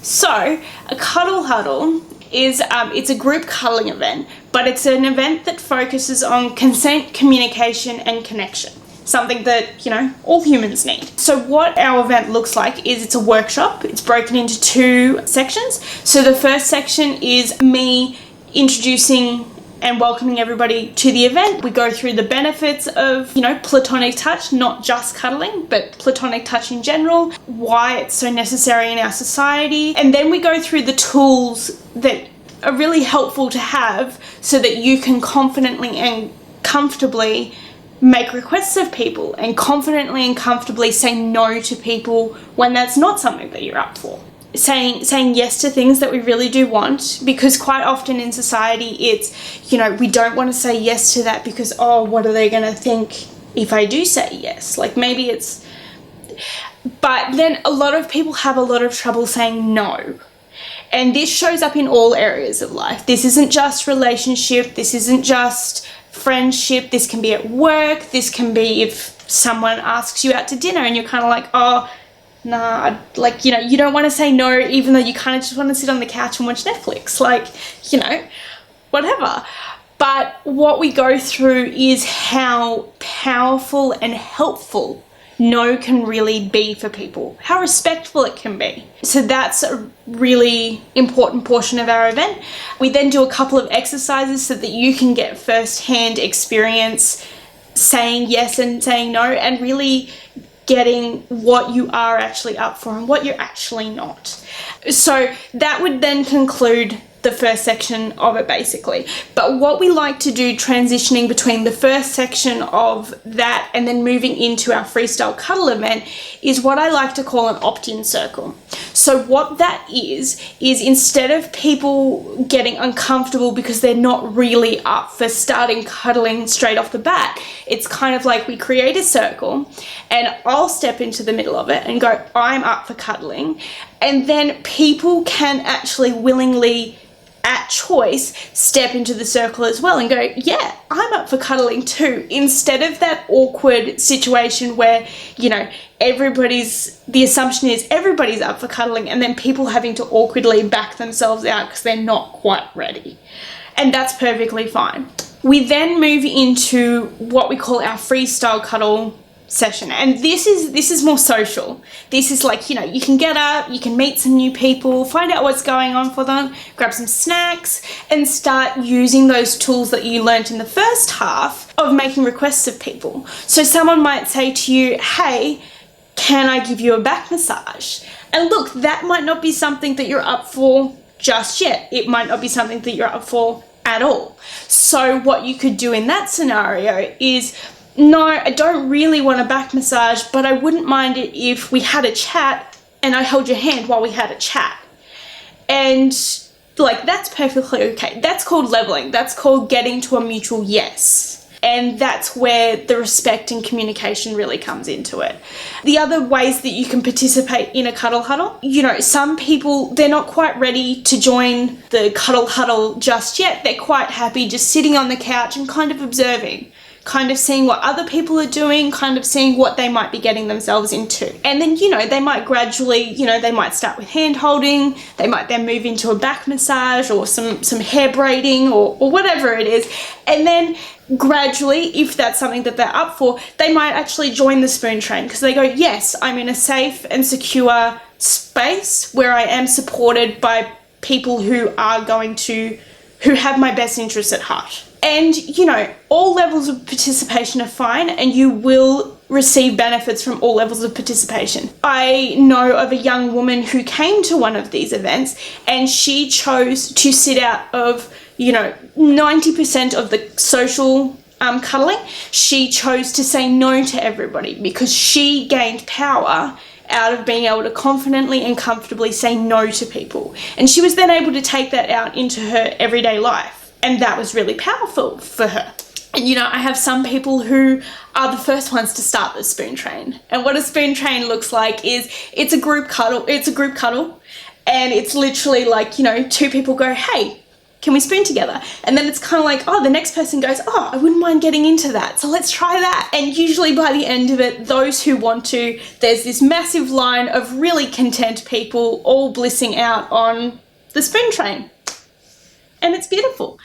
So a Cuddle Huddle is it's a group cuddling event, but it's an event that focuses on consent, communication, and connection. Something that, all humans need. So what our event looks like is it's a workshop. It's broken into 2 sections. So the first section is me introducing and welcoming everybody to the event. We go through the benefits of, platonic touch, not just cuddling, but platonic touch in general, why it's so necessary in our society. And then we go through the tools that are really helpful to have so that you can confidently and comfortably make requests of people and confidently and comfortably say no to people when that's not something that you're up for. Saying yes to things that we really do want, because quite often in society it's, we don't want to say yes to that because, what are they going to think if I do say yes? Like maybe it's... But then a lot of people have a lot of trouble saying no. And this shows up in all areas of life. This isn't just relationship, this isn't just friendship, this can be at work, this can be if someone asks you out to dinner and you're kind of like, nah, you don't want to say no even though you kind of just want to sit on the couch and watch Netflix, whatever. But what we go through is how powerful and helpful no can really be for people, how respectful it can be. So that's a really important portion of our event. We then do a couple of exercises so that you can get first-hand experience saying yes and saying no, and really getting what you are actually up for and what you're actually not. So that would then conclude the first section of it basically. But what we like to do transitioning between the first section of that and then moving into our freestyle cuddle event is what I like to call an opt-in circle. So what that is instead of people getting uncomfortable because they're not really up for starting cuddling straight off the bat, it's kind of like we create a circle and I'll step into the middle of it and go, I'm up for cuddling. And then people can actually willingly, at choice, step into the circle as well and go, yeah, I'm up for cuddling too, instead of that awkward situation where, the assumption is everybody's up for cuddling and then people having to awkwardly back themselves out because they're not quite ready. And that's perfectly fine. We then move into what we call our freestyle cuddle session, and this is more social. This is like, you can get up, you can meet some new people, find out what's going on for them, grab some snacks and start using those tools that you learnt in the first half of making requests of people. So someone might say to you, hey, can I give you a back massage? And look, that might not be something that you're up for just yet. It might not be something that you're up for at all. So what you could do in that scenario is, no, I don't really want a back massage, but I wouldn't mind it if we had a chat and I held your hand while we had a chat. And that's perfectly okay. That's called leveling. That's called getting to a mutual yes. And that's where the respect and communication really comes into it. The other ways that you can participate in a cuddle huddle, some people, they're not quite ready to join the cuddle huddle just yet. They're quite happy just sitting on the couch and kind of observing, kind of seeing what other people are doing, kind of seeing what they might be getting themselves into. And then, they might gradually, they might start with hand holding, they might then move into a back massage or some hair braiding or whatever it is. And then gradually, if that's something that they're up for, they might actually join the spoon train because they go, yes, I'm in a safe and secure space where I am supported by people who have my best interests at heart. And, all levels of participation are fine and you will receive benefits from all levels of participation. I know of a young woman who came to one of these events and she chose to sit out of, 90% of the social cuddling. She chose to say no to everybody because she gained power out of being able to confidently and comfortably say no to people. And she was then able to take that out into her everyday life. And that was really powerful for her. And I have some people who are the first ones to start the spoon train. And what a spoon train looks like is it's a group cuddle. And it's literally like, 2 people go, hey, can we spoon together? And then it's kind of like, oh, the next person goes, oh, I wouldn't mind getting into that, so let's try that. And usually by the end of it, those who want to, there's this massive line of really content people all blissing out on the spoon train. And it's beautiful.